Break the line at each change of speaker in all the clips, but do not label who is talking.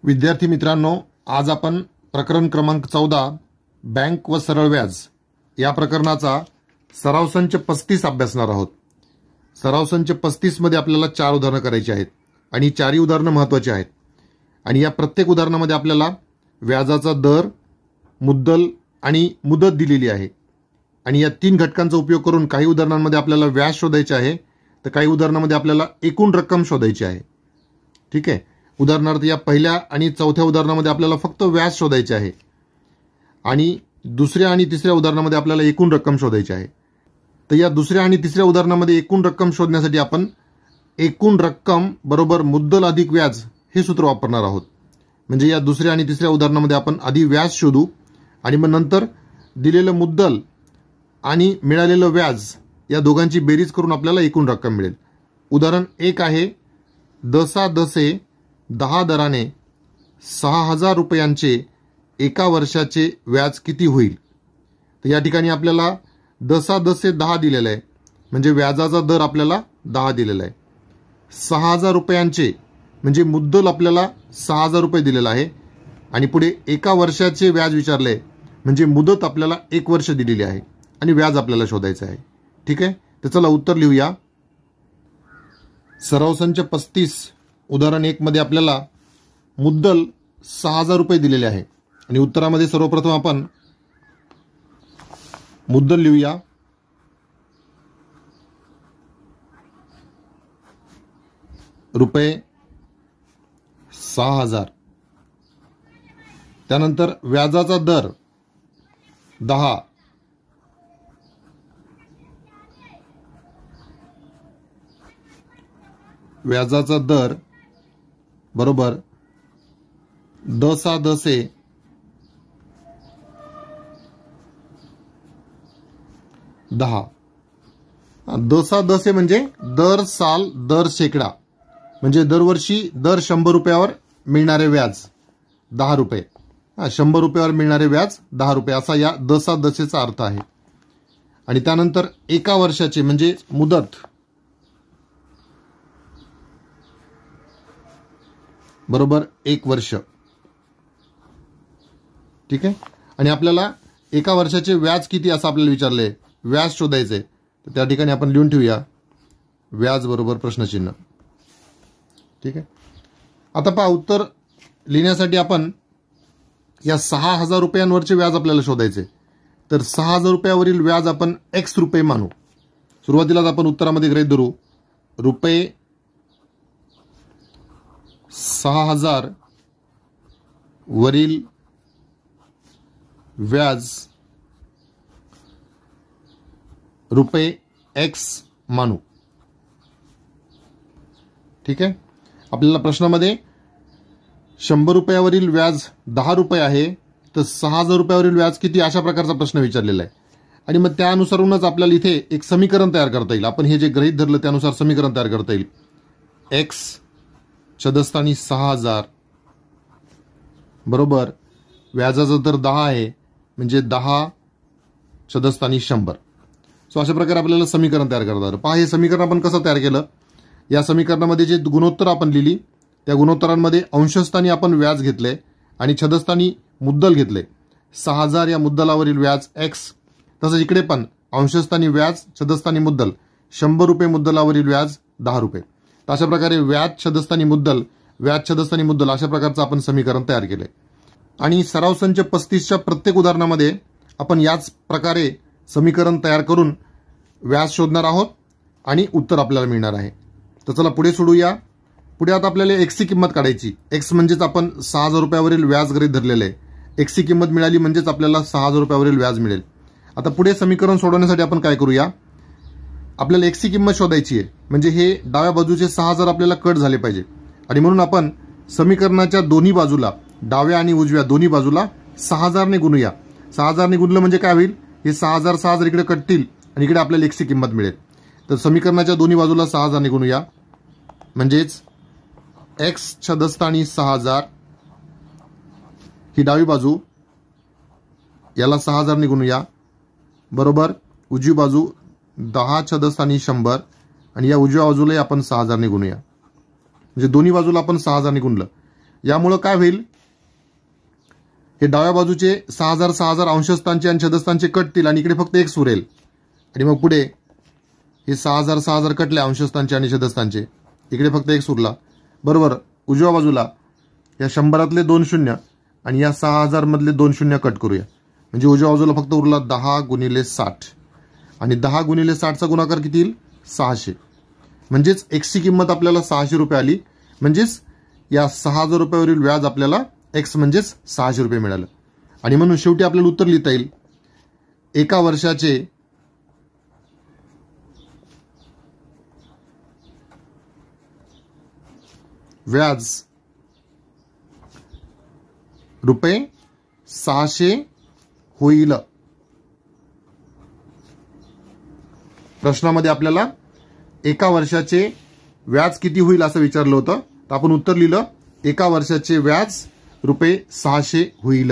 विद्यार्थी मित्रांनो, आज आपण प्रकरण क्रमांक 14 बँक व सरळ व्याज या प्रकरणाचा सराव संच 35 अभ्यासणार आहोत। सराव संच 35 मध्ये आपल्याला 4 उदाहरणं करायची आहेत आणि 4ही उदाहरणं महत्त्वाची आहेत आणि या प्रत्येक उदाहरणामध्ये आपल्याला व्याजाचा दर, मुद्दल आणि मुदत दिलेली आहे आणि या 3 घटकांचा उपयोग करून काही उदाहरणांमध्ये आपल्याला व्याज शोधायचे आहे तर काही उदाहरणांमध्ये आपल्याला एकूण रक्कम शोधायची आहे। ठीक आहे, उदाहरणार्थ या पहिल्या आणि चौथ्या उदाहरणामध्ये आपल्याला फक्त व्याज शोधायचे आहे आणि दुसऱ्या आणि तिसऱ्या उदाहरणामध्ये आपल्याला एकूण रक्कम शोधायची आहे। तर या दुसऱ्या आणि तिसऱ्या उदाहरणामध्ये एकूण रक्कम शोधण्यासाठी आपण एकूण रक्कम बरोबर मुद्दल अधिक व्याज हे सूत्र वापरणार आहोत। म्हणजे या दुसऱ्या आणि तिसऱ्या उदाहरणामध्ये आपण आधी व्याज शोधू आणि मग नंतर दिलेलं मुद्दल आणि मिळालेलं व्याज या दोघांची बेरीज करून आपल्याला एकूण रक्कम मिळेल। उदाहरण 1 आहे, दसा दसे 10 दराने 6000 रुपयांचे एका वर्षाचे व्याज किती होईल। तर या ठिकाणी आपल्याला दसा दसे 10 दिलेलं आहे, म्हणजे व्याजाचा दर आपल्याला 10 दिलेला आहे। 6000 रुपयांचे म्हणजे मुद्दल आपल्याला 6000 रुपये दिलेला आहे आणि पुढे एका वर्षाचे व्याज विचारले, म्हणजे मुदत आपल्याला 1 वर्ष दिलेली आहे आणि व्याज आपल्याला शोधायचं आहे। ठीक आहे, तर चला उत्तर लिहूया। सराव संच 35 उदाहरण 1 मध्ये आपल्याला मुद्दल 6000 रुपये दिलेले आहे आणि उत्तरामध्ये सर्वप्रथम आपण मुद्दल लिहूया। रुपये 6000, त्यानंतर व्याजाचा दर 10, व्याजाचा दर बरोबर दसा दसे 10। दसा दसे म्हणजे दर साल दर शेकडा, म्हणजे दरवर्षी दर 100 रुपयावर मिळणारे व्याज 10 रुपये। 100 रुपयावर मिळणारे व्याज 10 रुपये असा या दसा दसेचा अर्थ आहे। आणि त्यानंतर एका वर्षाचे म्हणजे मुदत बरोबर 1 वर्ष। ठीक आहे, आणि आपल्याला एका वर्षाचे व्याज किती असं आपल्याला विचारले, व्याज शोधायचे, तर त्या ठिकाणी आपण लिहून ठेवूया व्याज बरोबर प्रश्नचिन्ह। ठीक आहे, आता पहा उत्तर लिहिण्यासाठी आपण या 6000 रुपयांवरचे व्याज आपल्याला शोधायचे, तर 6000 रुपयावरील व्याज आपण x रुपये मानू। सुरुवातीलाच आपण उत्तरामध्ये गृहीत धरू रुपये 6000 वरील व्याज रुपये x मानू। ठीक आहे, आपल्याला प्रश्नामध्ये 100 रुपयावरील व्याज 10 रुपये आहे, तर 6000 रुपयावरील व्याज किती अशा प्रकारचा प्रश्न विचारलेला आहे आणि मग त्यानुसारूनच आपल्याला इथे एक समीकरण तयार करता येईल। आपण हे जे गृहीत धरलं त्यानुसार समीकरण तयार करता येईल। x छदस्थानी 6000 बरोबर व्याजाचा दर 10 आहे, म्हणजे 10 छदस्थानी 100। सो अशा प्रकारे आपल्याला समीकरण तयार करता येईल। पहा हे समीकरण आपण कसं तयार केलं, या समीकरणामध्ये जे गुणोत्तर आपण लिहिली त्या गुणोत्तरांमध्ये अंशस्थानी आपण व्याज घेतले आणि छदस्थानी मुद्दल घेतले। 6000 या मुद्दलावरील व्याज x, तसंच इकडे पण अंशस्थानी व्याज छदस्थानी मुद्दल 100 रुपये मुद्दलावरील व्याज 10 रुपये। तर अशा प्रकारे व्याज छदस्थानी मुद्दल, व्याज छदस्थानी मुद्दल अशा प्रकारचं आपण समीकरण तयार केले आणि सराव संच 35च्या प्रत्येक उदाहरणामध्ये आपण याच प्रकारे समीकरण तयार करून व्याज शोधणार आहोत आणि उत्तर आपल्याला मिळणार आहे। तर चला पुढे सोडूया। पुढे आता आपल्याला x ची किंमत काढायची। x म्हणजेच आपण 6000 रुपयावरील व्याज गृहीत धरलेले आहे। x ची किंमत मिळाली म्हणजेच आपल्याला 6000 रुपयावरील व्याज मिळेल। आता पुढे समीकरण सोडवण्यासाठी आपण काय करूया, आपल्याला x ची किंमत शोधायची आहे, म्हणजे हे डाव्या बाजूचे 6000 आपल्याला कट झाले पाहिजे आणि म्हणून आपण समीकरणाच्या दोन्ही बाजूला, डाव्या आणि उजव्या दोन्ही बाजूला 6000 ने गुणूया। 6000 ने गुणलं म्हणजे काय होईल, हे 6000 इकडे कटतील आणि इकडे आपल्याला x ची किंमत मिळेल। तर समीकरणाच्या दोन्ही बाजूला 6000 ने गुणूया, म्हणजेच x छदस्थानी 6000 ही डावी बाजू, याला 6000 ने गुणूया बरोबर उजवी बाजू 10 छदस्थानी 100 आणि या उजव्या बाजूलाही आपण 6000 ने गुणूया, म्हणजे दोन्ही बाजूला आपण 6000 ने गुणलं यामुळं काय होईल, हे डाव्या बाजूचे 6000 6000 अंशस्थानचे आणि छेदस्थानचे कटतील आणि इकडे फक्त x उरेल आणि मग पुढे हे 6000 6000 कटले अंशस्थानचे आणि छेदस्थानचे, इकडे फक्त x उरला. बरोबर. उजव्या बाजूला या 100तले 2 शून्य आणि या 6000 मधले 2 शून्य कट करूया, म्हणजे उजव्या बाजूला फक्त उरला 10 गुणिले 60 आणि 10 गुणिले 60चा गुणाकार किती येईल 600. म्हणजेच x ची किंमत आपल्याला 600 रुपये आली. म्हणजेच या 6000 रुपयावरील व्याज आपल्याला x म्हणजेच 600 रुपये मिळालं. आणि म्हणून शेवटी आपल्याला उत्तर लिहिता येईल, एका वर्षाचे व्याज रुपये 600 होईल. प्रश्नामध्ये आपल्याला एका वर्षाचे व्याज किती होईल असं विचारलं होतं, तर आपण उत्तर लिहिलं एका वर्षाचे व्याज रुपये 600 होईल.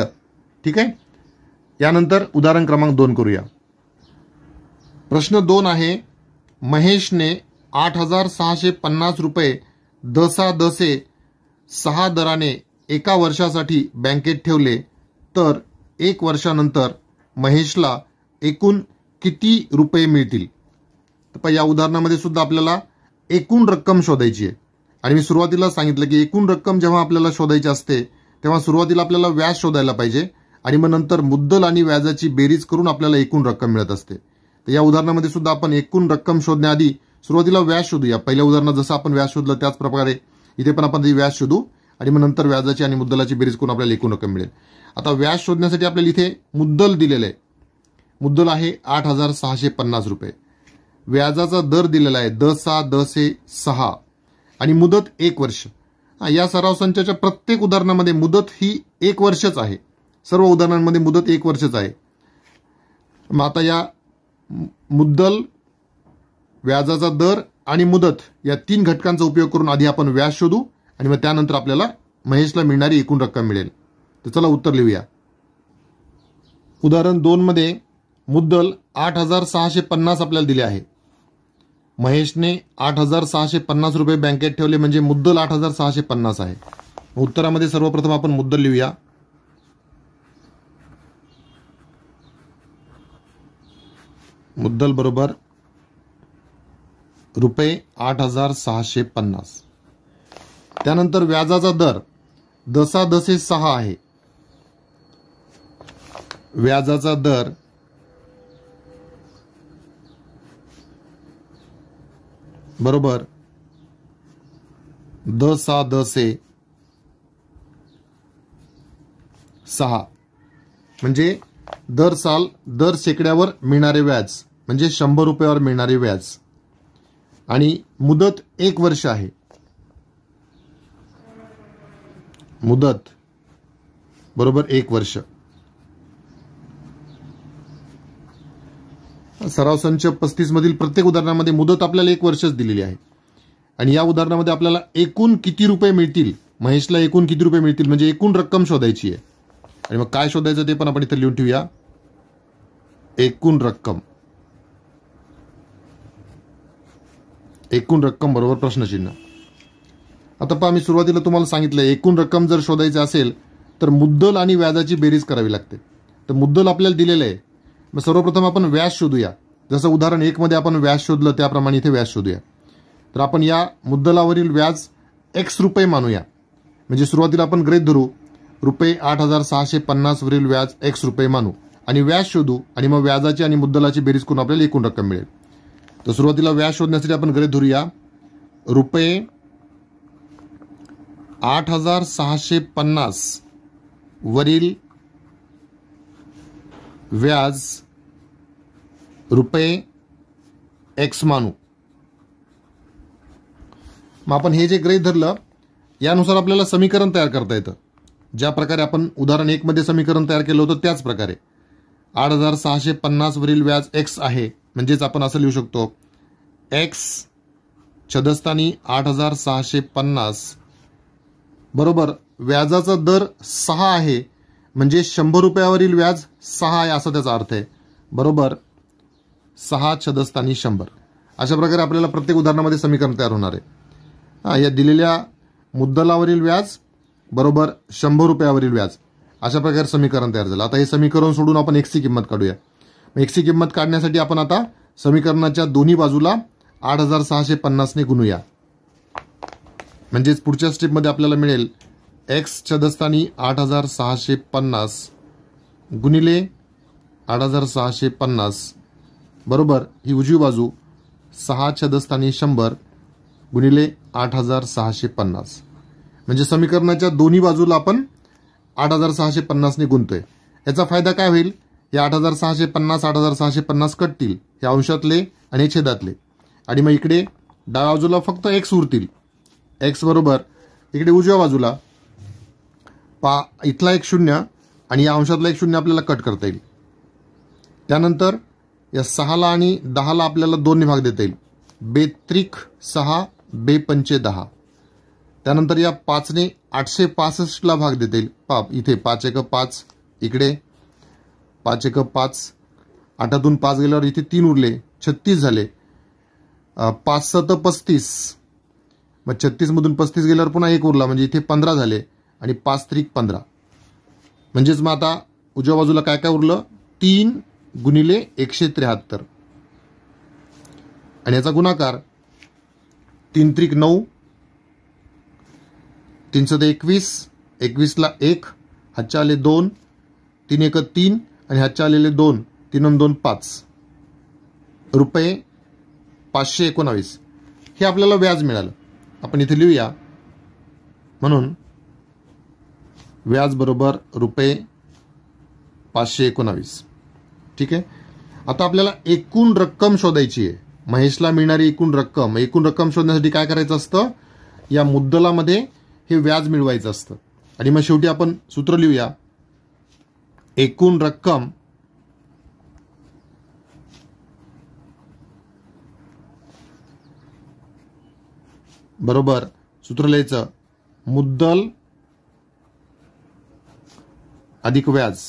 ठीक आहे. यानंतर उदाहरण क्रमांक 2 करूया. प्रश्न 2 आहे, महेशने 8650 रुपये दसादसे 6 दराने एका वर्षासाठी बँकेत ठेवले, तर 1 वर्षानंतर महेशला एकूण किती रुपये मिळतील. तर या उदाहरणामध्ये सुद्धा आपल्याला एकूण रक्कम शोधायची आहे. आणि मी सुरुवातीला सांगितलं की एकूण रक्कम जेव्हा आपल्याला शोधायची असते तेव्हा सुरुवातीला आपल्याला व्याज शोधायला पाहिजे आणि मग नंतर मुद्दल आणि व्याजाची बेरीज करून आपल्याला एकूण रक्कम मिळत असते. तर या उदाहरणामध्ये सुद्धा आपण एकूण रक्कम शोधण्याआधी सुरुवातीला व्याज शोधूया. पहिल्या उदाहरणात जसं आपण व्याज शोधलं त्याच प्रकारे इथे पण आपण व्याज शोधू आणि मग नंतर व्याजाची आणि मुद्दलाची बेरीज करून आपल्याला एकूण रक्कम मिळेल. आता व्याज शोधण्यासाठी आपल्याला इथे मुद्दल दिलेलं आहे. मुद्दल आहे 8650 रुपये. व्याजाचा दर दिलेला आहे 10/10/6 आणि मुदत 1 वर्ष. या सराव संचाच्या प्रत्येक उदाहरणामध्ये मुदत ही 1 वर्षच आहे. सर्व उदाहरणांमध्ये मुदत 1 वर्षच आहे. मग आता या मुद्दल, व्याजाचा दर आणि मुदत या 3 घटकांचा उपयोग करून आधी आपण व्याज शोधू आणि मग त्यानंतर आपल्याला महेशला मिळणारी एकूण रक्कम मिळेल. तर चला उत्तर लिहूया. उदाहरण 2 मध्ये मुद्दल 8650 आपल्याला दिले आहे. महेशने 8650 रुपये बँकेत ठेवले म्हणजे मुद्दल 8650 आहे. उत्तरामध्ये सर्वप्रथम आपण मुद्दल लिहूया. मुद्दल बरोबर रुपये 8650. त्यानंतर व्याजाचा दर 10/10/6 आहे. व्याजाचा दर बरोबर 10/10/6 म्हणजे दर साल दर शेकड्यावर मिळणारे व्याज म्हणजे 100 रुपयावर मिळणारे व्याज आणि मुदत 1 वर्ष आहे. मुदत बरोबर 1 वर्ष. सराव संच 35 मधील प्रत्येक उदाहरणामध्ये मुदत आपल्याला 1 वर्षच दिलेली आहे आणि या उदाहरणामध्ये आपल्याला एकूण किती रुपये मिळतील, महेशला एकूण किती रुपये मिळतील म्हणजे एकूण रक्कम शोधायची आहे. आणि मग काय शोधायचं ते पण आपण इथे लिहून ठेवूया. एकूण रक्कम, एकूण रक्कम बरोबर प्रश्नचिन्ह. आता पहा, मी सुरुवातीला तुम्हाला सांगितलं एकूण रक्कम जर शोधायची असेल तर मुद्दल आणि व्याजाची बेरीज करावी लागते. तर मुद्दल आपल्याला दिलेलं आहे. मग सर्वप्रथम आपण व्याज शोधूया. जसं उदाहरण 1 मध्ये आपण व्याज शोधलं त्याप्रमाणे इथे व्याज शोधूया. तर आपण या मुद्दलावरील व्याज x रुपये मानूया. म्हणजे सुरुवातीला आपण गृहीत धरू रुपये 8650 वरील व्याज x रुपये मानू आणि व्याज शोधू आणि मग व्याजाची आणि मुद्दलाची बेरीज करून आपल्याला एकूण रक्कम मिळेल. तर सुरुवातीला व्याज शोधण्यासाठी आपण गृहीत धरूया रुपये 8650 वरील व्याज रुपये x मानू. मग आपण हे जे गृहीत धरलं यानुसार आपल्याला समीकरण तयार करता येतं. ज्या प्रकारे आपण उदाहरण 1 मध्ये समीकरण तयार केलं होतं त्याच प्रकारे 8650 वरील व्याज x आहे. म्हणजेच आपण असं लिहू शकतो x छदस्थानी 8650 बरोबर व्याजाचा दर 6 आहे म्हणजे 100 रुपयावरील व्याज 6 आहे असा त्याचा अर्थ आहे. बरोबर 6 छदस्थानी 100. अशा प्रकारे आपल्याला प्रत्येक उदाहरणामध्ये समीकरण तयार होणार आहे. या दिलेल्या मुद्दलावरील व्याज बरोबर 100 रुपयावरील व्याज. अशा प्रकारे समीकरण तयार झालं. आता हे समीकरण सोडून आपण एक्सची किंमत काढूया. एक्सची किंमत काढण्यासाठी आपण आता समीकरणाच्या दोन्ही बाजूला 8650 ने गुणूया. म्हणजेच पुढच्या स्टेपमध्ये आपल्याला मिळेल एक्स छदस्थानी 8650 गुणिले 8650 बरोबर ही उजवी बाजू 6 छदस्थानी 100 गुणिले 8650. म्हणजे समीकरणाच्या दोन्ही बाजूला आपण 8650 ने गुणतोय. याचा फायदा काय होईल? हे 8650 8650 कटतील, हे अंशातले आणि छेदातले, आणि मग इकडे डाव्या बाजूला फक्त एक्स उरतील. एक्स बरोबर इकडे उजव्या बाजूला इथला एक शून्य आणि या अंशातला एक शून्य आपल्याला कट करता येईल. त्यानंतर या 6ला आणि 10ला आपल्याला 2 ने भाग देता येईल. 2 6 2 5 10. त्यानंतर या 5 ने 865ला भाग देता येईल. इथे 5 1 5, इकडे 5 1 5, 8तून 5 गेल्यावर इथे 3 उरले, 36 झाले. 5 7 35, मग 36 मधून 35 गेल्यावर पुन्हा 1 उरला, म्हणजे इथे 15 झाले, आणि 5 3 15. म्हणजेच मग आता उजव्या बाजूला काय काय उरलं? 3 गुणिले 173, आणि याचा गुणाकार 3 3 9, 3 7 21, 21ला 1, हातच्या आले 2, 3 1 3, आणि हातच्या आलेले 2, 3 2 5 रुपये 519. हे आपल्याला व्याज मिळालं. आपण इथे लिहूया. म्हणून व्याज बरोबर रुपये 519. ठीक आहे. आता आपल्याला एकूण रक्कम शोधायची आहे. महेशला मिळणारी एकूण रक्कम शोधण्यासाठी काय करायचं असतं? या मुद्दलामध्ये हे व्याज मिळवायचं असतं. आणि मग शेवटी आपण सूत्र लिहूया. एकूण रक्कम बरोबर सूत्र लिहायचं मुद्दल अधिक व्याज.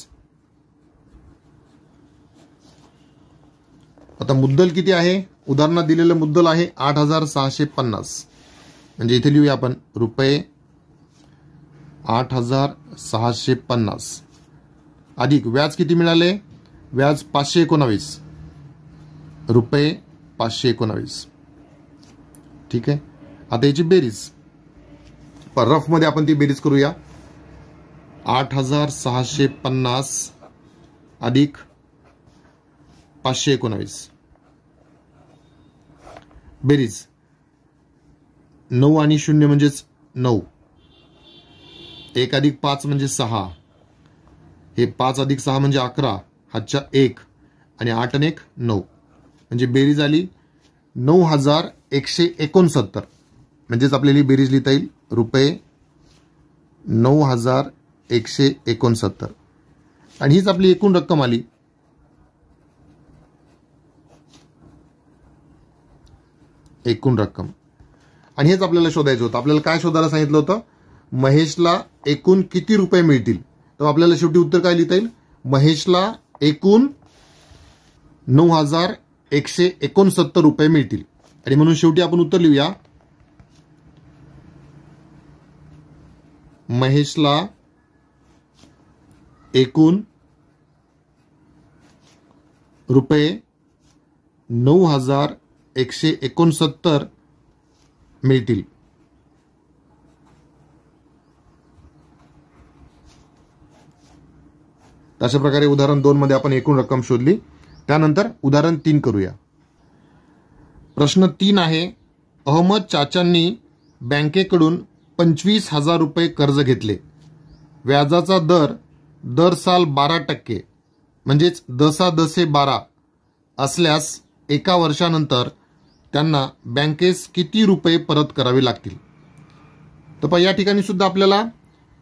आता मुद्दल किती आहे? उदाहरणात दिलेलं मुद्दल आहे 8650. म्हणजे इथे लिहूया आपण रुपये 8650 अधिक व्याज किती मिळाले? व्याज 519 रुपये 519. ठीक आहे. आता याची बेरीज रफ मध्ये आपण ती बेरीज करूया. 8650 अधिक 519 बेरीज 9 आणि 0 म्हणजेच 9, 1 अधिक 5 म्हणजे 6, हे 5 अधिक 6 म्हणजे 11, हातच्या 1, आणि 8 आणि 1 9, म्हणजे बेरीज आली 9169. म्हणजेच आपल्याला बेरीज लिहिता येईल रुपये 9169, आणि हीच आपली एकूण रक्कम आली. एकूण रक्कम. आणि हेच आपल्याला शोधायचं होतं. आपल्याला काय शोधायला सांगितलं होतं? महेशला एकूण किती रुपये मिळतील. तर आपल्याला शेवटी उत्तर काय लिहिता येईल? महेशला एकूण 9169 रुपये मिळतील. आणि म्हणून शेवटी आपण उत्तर लिहूया. महेशला एकूण रुपये 9169 मिळतील. अशा प्रकारे उदाहरण 2 मध्ये आपण एकूण रक्कम शोधली. त्यानंतर उदाहरण 3 करूया. प्रश्न 3 आहे. अहमद चाचांनी बँकेकडून 25,000 रुपये कर्ज घेतले. व्याजाचा दर साल 12%, म्हणजेच 10/10 असल्यास एका वर्षानंतर त्यांना बँकेस किती रुपये परत करावे लागतील. तर या ठिकाणी सुद्धा आपल्याला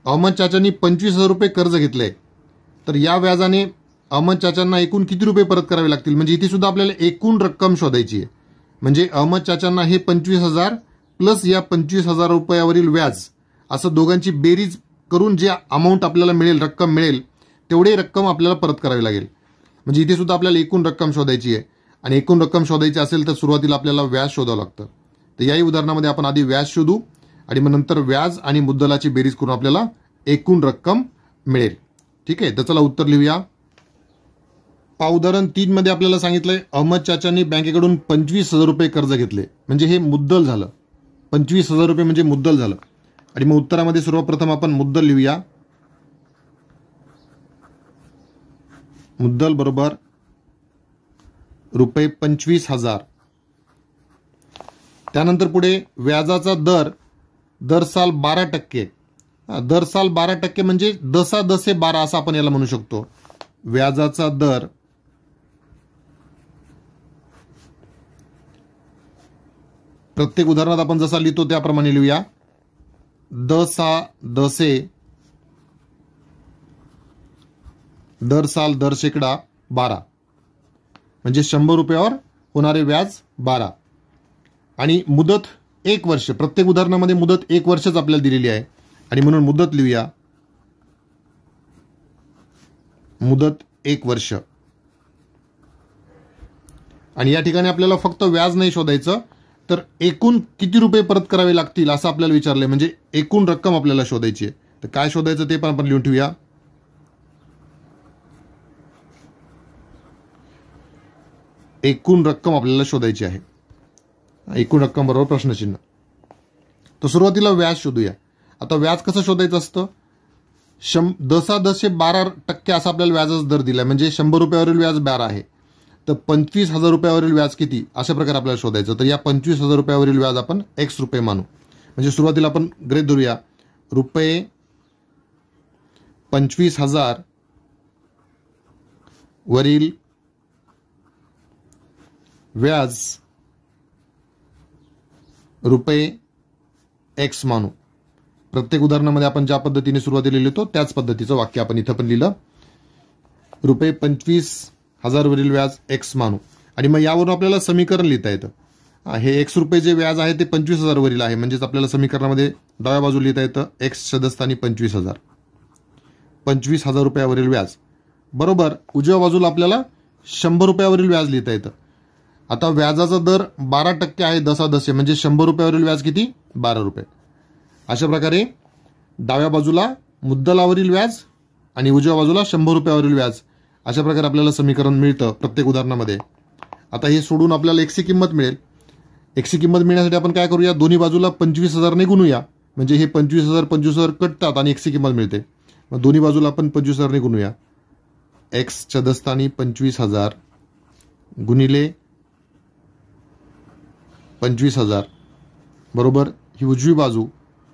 अहमद चाचांनी 25,000 रुपये कर्ज घेतले, तर या व्याजाने अहमद चाचांना एकूण किती रुपये परत करावे लागतील. म्हणजे इथे सुद्धा आपल्याला एकूण रक्कम शोधायची आहे. म्हणजे अहमद चाचांना हे 25,000 प्लस या 25,000 रुपयावरील व्याज, असं दोघांची बेरीज करून जे अमाऊंट आपल्याला मिळेल, रक्कम मिळेल, तेवढे रक्कम आपल्याला परत करावी लागेल. म्हणजे इथे सुद्धा आपल्याला एकूण रक्कम शोधायची आहे. आणि एकूण रक्कम शोधायची असेल तर सुरुवातीला आपल्याला व्याज शोधावं लागतं. तर याही उदाहरणामध्ये आपण आधी व्याज शोधू आणि मग नंतर व्याज आणि मुद्दलाची बेरीज करून आपल्याला एकूण रक्कम मिळेल. ठीक आहे, तर चला उत्तर लिहूया. उदाहरण 3 मध्ये आपल्याला सांगितलंय अहमद चाचांनी बँकेकडून 25,000 रुपये कर्ज घेतले, म्हणजे हे मुद्दल झालं. 25,000 रुपये म्हणजे मुद्दल झालं. आणि मग उत्तरामध्ये सर्वप्रथम आपण मुद्दल लिहूया. मुद्दल बरोबर रुपये 25,000. त्यानंतर पुढे व्याजाचा दर साल 12%. दर साल 12% म्हणजे दसा दसे 12 असं आपण याला म्हणू शकतो. व्याजाचा दर प्रत्येक उदाहरणात आपण जसा लिहितो त्याप्रमाणे लिहूया. दसा दसे दर साल दर शेकडा 12 म्हणजे 100 रुपयावर होणारे व्याज 12. आणि मुदत 1 वर्ष. प्रत्येक उदाहरणामध्ये मुदत 1 वर्षच आपल्याला दिलेली आहे आणि म्हणून मुदत लिहूया. मुदत 1 वर्ष. आणि या ठिकाणी आपल्याला फक्त व्याज नाही शोधायचं, तर एकूण किती रुपये परत करावे लागतील असं आपल्याला विचारलंय. म्हणजे एकूण रक्कम आपल्याला शोधायची आहे. तर काय शोधायचं ते पण आपण लिहून ठेवूया. एकूण रक्कम आपल्याला शोधायची आहे. एकूण रक्कम बरोबर प्रश्नचिन्ह. तर सुरुवातीला व्याज शोधूया. आता व्याज कसं शोधायचं असतं. दसा दसे 12% असा आपल्याला व्याजाचा दर दिलाय, म्हणजे 100 रुपयावरील व्याज 12 आहे. तर 25,000 रुपयावरील व्याज किती अशा प्रकारे आपल्याला शोधायचं. तर या 25,000 रुपयावरील व्याज आपण x रुपये मानू. म्हणजे सुरुवातीला आपण गृहीत धरूया रुपये 25,000 वरील व्याज रुपये x मानू. प्रत्येक उदाहरणामध्ये आपण ज्या पद्धतीने सुरुवातीला लिहितो त्याच पद्धतीचं वाक्य आपण इथं पण लिहिलं. रुपये 25,000 वरील व्याज x मानू. आणि मग यावरून आपल्याला समीकरण लिहिता येतं. हे x रुपये जे व्याज आहे ते 25,000 वरील आहे, म्हणजेच आपल्याला समीकरणामध्ये डाव्या बाजू लिहिता येतं x छदस्थानी 25,000. 25,000 रुपयावरील व्याज बरोबर उजव्या बाजूला आपल्याला 100 रुपयावरील व्याज लिहिता येतं. आता व्याजाचा दर 12% आहे दसा दसे, म्हणजे 100 रुपयावरील व्याज किती 12 रुपये. अशा प्रकारे डाव्या बाजूला मुद्दलावरील व्याज आणि उजव्या बाजूला 100 रुपयावरील व्याज अशा प्रकारे आपल्याला समीकरण मिळतं प्रत्येक उदाहरणामध्ये. आता हे सोडून आपल्याला x ची किंमत मिळेल. x ची किंमत मिळण्यासाठी आपण काय करूया, दोन्ही बाजूला 25,000 ने गुणूया. म्हणजे हे 25,000 कटतात आणि x ची किंमत मिळते. मग दोन्ही बाजूला आपण 25,000 ने गुणूया. x छदस्थानी 25,000 गुणिले 25,000 बरोबर ही उजवी बाजू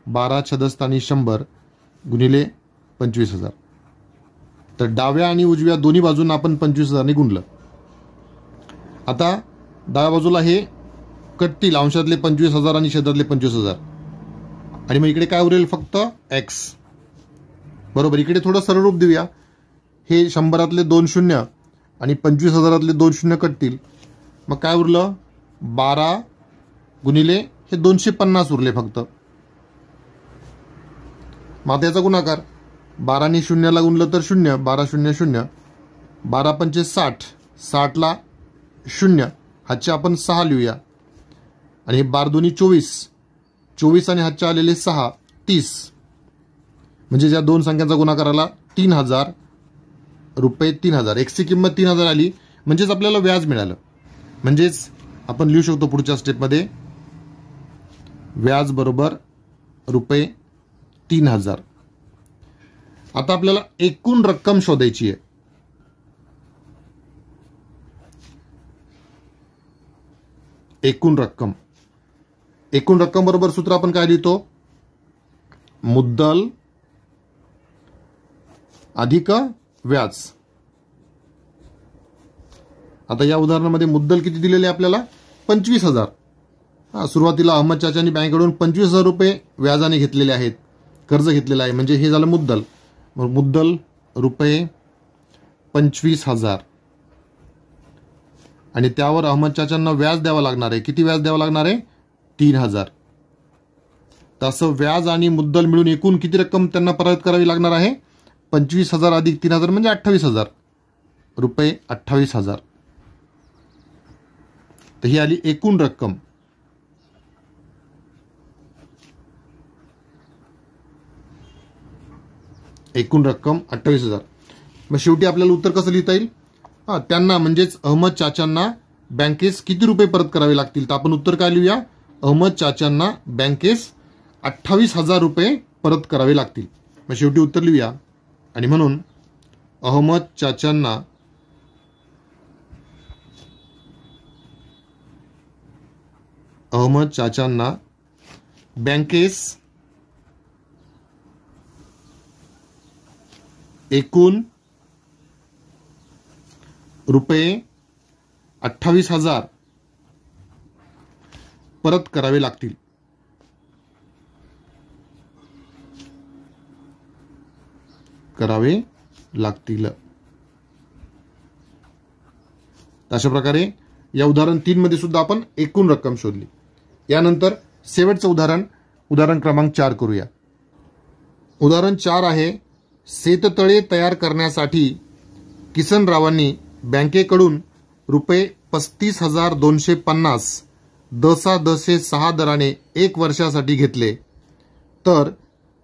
12 छदस्थानी 100 गुणिले 25,000. तर डाव्या आणि उजव्या दोन्ही बाजूंना आपण 25,000 ने गुणलं. आता डाव्या बाजूला हे कटतील, अंशातले 25,000 आणि छेदातले 25,000. आणि मग इकडे काय उरेल फक्त x बरोबर. इकडे थोडं सरळ रूप देऊया. हे 100रातले 2 शून्य आणि 25,000रातले 2 शून्य कटतील. मग काय उरलं 12 गुणिले हे 250 उरले फक्त. मग त्याचा गुणाकार 12 ने शून्याला गुणलं तर 0. 12 शून्य 0. 12 पंचे 60. 60ला 0. हातचे आपण 6 लिहूया. आणि हे 12 दुनी 24. 24 आणि हातचे आलेले 6 30. म्हणजे ज्या दोन संख्यांचा गुणाकार आला 3,000 रुपये 3,000. x ची किंमत 3,000 आली, म्हणजेच आपल्याला व्याज मिळालं. म्हणजेच आपण लिहू शकतो पुढच्या स्टेपमध्ये व्याज बरोबर रुपये 3,000. आता आपल्याला एकूण रक्कम शोधायची आहे. एकूण रक्कम बरोबर सूत्र आपण काय लिहितो, मुद्दल अधिक व्याज. आता या उदाहरणामध्ये मुद्दल किती दिलेले आपल्याला 25,000. सुरुवातीला अहमद चाचांनी बँकेकडून 25,000 रुपये व्याजाने घेतलेले आहेत, कर्ज घेतलेलं आहे, म्हणजे हे झालं मुद्दल. मग मुद्दल रुपये 25,000 आणि त्यावर अहमद चाचांना व्याज द्यावं लागणार आहे. किती व्याज द्यावं लागणार आहे 3,000. तसं व्याज आणि मुद्दल मिळून एकूण किती रक्कम त्यांना परत करावी लागणार आहे 25,000 अधिक 3,000 म्हणजे 28,000 रुपये. 28,000. तर ही आली एकूण रक्कम. एकूण रक्कम 28,000. मग शेवटी आपल्याला उत्तर कसं लिहिता येईल? त्यांना म्हणजेच अहमद चाचांना बँकेस किती रुपये परत करावे लागतील? तर आपण उत्तर काय लिहूया? अहमद चाचांना बँकेस 28,000 रुपये परत करावे लागतील. मग शेवटी उत्तर लिहूया. आणि म्हणून अहमद चाचांना बँकेस एकूण रुपये 28,000 परत करावे लागतील. अशा प्रकारे या उदाहरण 3 मध्ये सुद्धा आपण एकूण रक्कम शोधली. यानंतर शेवटचं उदाहरण क्रमांक 4 करूया. उदाहरण 4 आहे, शेततळे तयार करण्यासाठी किसनरावांनी बँकेकडून रुपये 35,250 दशांश 6 दराने 1 वर्षासाठी घेतले, तर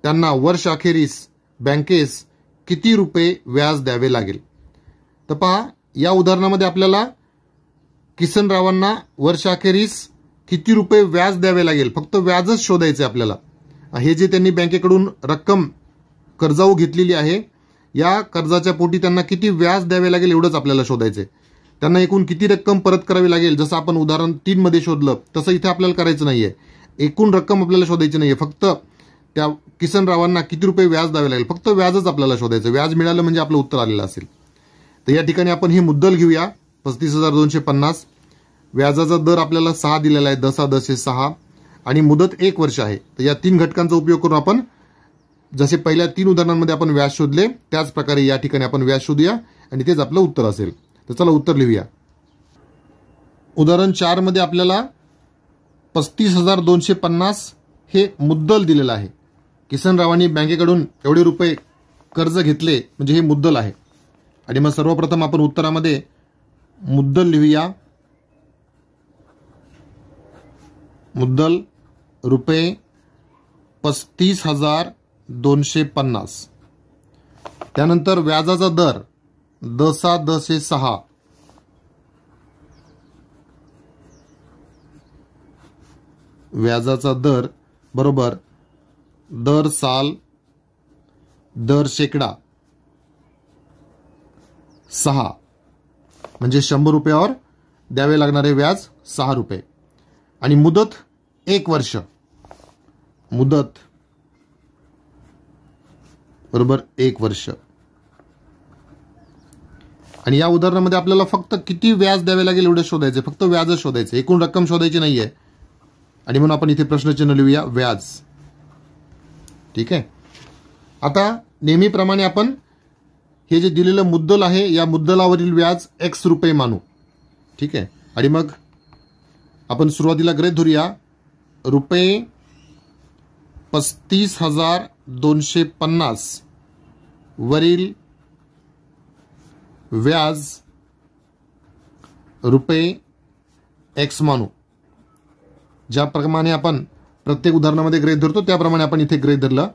त्यांना वर्षाखेरीस बँकेस किती रुपये व्याज द्यावे लागेल? तर पहा, या उदाहरणामध्ये आपल्याला किसनरावांना वर्षाखेरीस किती रुपये व्याज द्यावे लागेल, फक्त व्याजच शोधायचे आपल्याला. हे जे त्यांनी बँकेकडून रक्कम कर्जाऊ घेतलेली आहे, या कर्जाच्या पोटी त्यांना किती व्याज द्यावे लागेल एवढंच आपल्याला शोधायचंय. त्यांना एकूण किती रक्कम परत करावी लागेल, जसं आपण उदाहरण 3 मध्ये शोधलं तसं इथे आपल्याला करायचं नाहीये. एकूण रक्कम आपल्याला शोधायची नाहीये, फक्त त्या किसनरावांना किती रुपये व्याज द्यावे लागेल, फक्त व्याजच आपल्याला शोधायचं. व्याज मिळालं म्हणजे आपलं उत्तर आलेलं असेल. तर या ठिकाणी आपण ही मुद्दल घेऊया 35,250. व्याजाचा दर आपल्याला 6 दिलेला आहे, दशांश 6, आणि मुदत 1 वर्ष आहे. तर या 3 घटकांचा उपयोग करून आपण जसे पहिल्या 3 उदाहरणांमध्ये आपण व्याज शोधले त्याच प्रकारे या ठिकाणी आपण व्याज शोधूया आणि तेच आपलं उत्तर असेल. तर चला उत्तर लिहूया. उदाहरण 4 मध्ये आपल्याला 35,250 हे मुद्दल दिलेलं आहे. किसनरावांनी बँकेकडून एवढे रुपये कर्ज घेतले म्हणजे हे मुद्दल आहे. आणि मग सर्वप्रथम आपण उत्तरामध्ये मुद्दल लिहूया. मुद्दल रुपये 35,250. त्यानंतर व्याजाचा दर दशांश 6. व्याजाचा दर बरोबर दर साल दर शेकडा 6, म्हणजे 100 रुपयावर द्यावे लागणारे व्याज 6 रुपये. आणि मुदत 1 वर्ष. मुदत बरोबर 1 वर्ष. आणि या उदाहरणामध्ये आपल्याला फक्त किती व्याज द्यावे लागेल एवढे शोधायचे, फक्त व्याजच शोधायचे, एकूण रक्कम शोधायची नाहीये. आणि म्हणून आपण इथे प्रश्नचिन्ह लिहूया व्याज. ठीक आहे. आता नेहमीप्रमाणे आपण हे जे दिलेलं मुद्दल आहे या मुद्दलावरील व्याज x रुपये मानू. ठीक आहे. आणि मग आपण सुरुवातीला गृहीत धरूया रुपये 35,250 वरील व्याज रुपये x मानू. ज्याप्रमाणे आपण प्रत्येक उदाहरणामध्ये गृहीत धरतो त्याप्रमाणे आपण इथे गृहीत धरलं.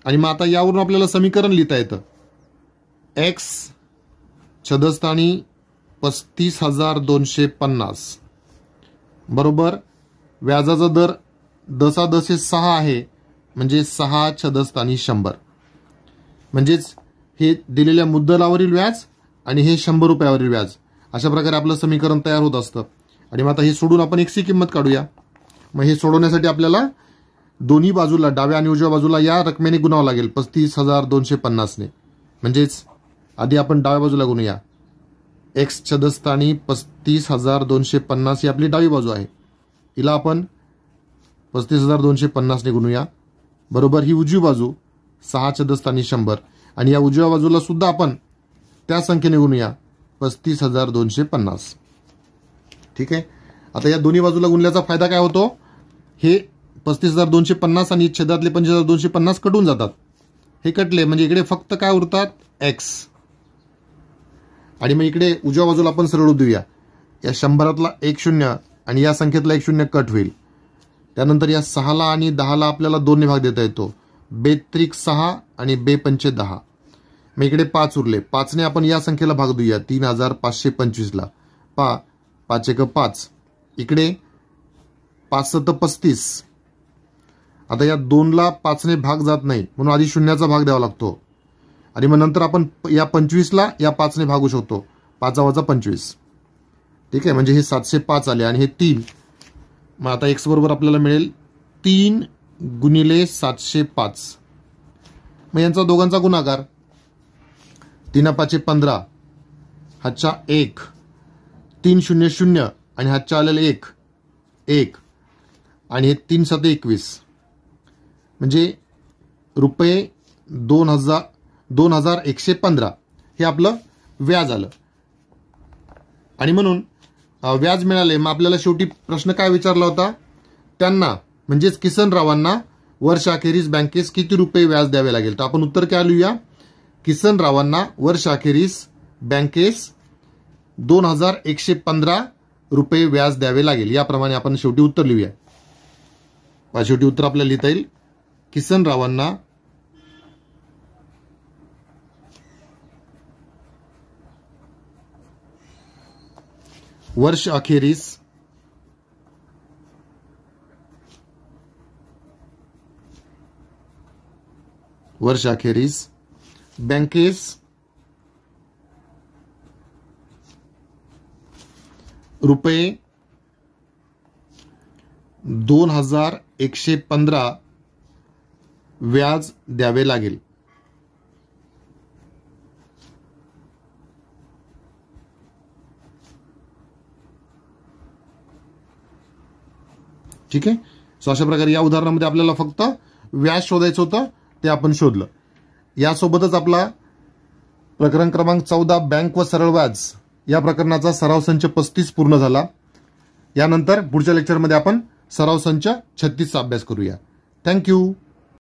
आणि मग आता यावरून आपल्याला समीकरण लिहिता येतं. x छदस्थानी 35,250 बरोबर व्याजाचा दर दशांश 6 आहे, म्हणजे 6 छदस्थानी 100. म्हणजेच हे दिलेल्या मुद्दलावरील व्याज आणि हे 100 रुपयावरील व्याज. अशा प्रकारे आपलं समीकरण तयार होत असतं. आणि मग आता हे सोडून आपण x ची किंमत काढूया. मग हे सोडवण्यासाठी आपल्याला दोन्ही बाजूला डाव्या आणि उजव्या बाजूला या रकमेने गुणावं लागेल 35,250 ने. म्हणजेच आधी आपण डाव्या बाजूला गुणूया. x छदस्थानी 35,250 ही आपली डावी बाजू आहे. हिला आपण 35,250 ने गुणूया. बरोबर ही उजवी बाजू 6 छदस्थानी 100. आणि या उजव्या बाजूला सुद्धा आपण त्या संख्येने गुणूया 35,250. ठीक आहे. आता या दोन्ही बाजूला गुणल्याचा फायदा काय होतो, हे 35,250 आणि छेदातले 35,250 कटून जातात. हे कटले म्हणजे इकडे फक्त काय उरतात x. आणि मग इकडे उजव्या बाजूला आपण सरळ देऊया. या 100तला 1 0 आणि या संख्येतला 1 0 कट होईल. त्यानंतर या 6ला आणि 10ला आपल्याला 2 ने भाग देता येतो. 6 आणि बे पंचे 10. मग इकडे 5 उरले. 5ने आपण या संख्येला भाग देऊया 3525 ला. 5 एक 5. इकडे 5 7 35. आता या 2 ला 5ने भाग जात नाही म्हणून आधी शून्याचा भाग द्यावा लागतो आणि मग नंतर आपण या 25 ला या 5ने भागू शकतो. 5 वजा 25. ठीक आहे, म्हणजे हे 705 आले आणि हे 3. मग आता x बरोबर आपल्याला मिळेल 3 गुणिले 705. मग यांचा दोघांचा गुणाकार 3 5 15. हातच्या 1. 3 0 0 आणि हातच्या आलेले 1 1 आणि हे 3 7 21. म्हणजे रुपये 2115 हे आपलं व्याज आलं. आणि म्हणून व्याज मिळाले. मग आपल्याला शेवटी प्रश्न काय विचारला होता? त्यांना म्हणजेच किसनरावांना वर्षाखेरीस बँकेस किती रुपये व्याज द्यावे लागेल. तर आपण उत्तर काय लिहूया? किसनरावांना वर्षाखेरीस बँकेस 2115 रुपये व्याज द्यावे लागेल. याप्रमाणे आपण शेवटी उत्तर लिहूया. शेवटी उत्तर आपल्याला लिहिता येईल किसनरावांना वर्षाखेरीस बँकेस रुपये 2115 व्याज द्यावे लागेल. ठीक आहे. सो अशा प्रकारे या उदाहरणामध्ये आपल्याला फक्त व्याज शोधायचं होतं, ते आपण शोधलं. यासोबतच आपला प्रकरण क्रमांक 14 बँक व सरळ व्याज या प्रकरणाचा सराव संच 35 पूर्ण झाला. यानंतर पुढच्या लेक्चरमध्ये आपण सराव संच 36 चा अभ्यास करूया. थँक्यू.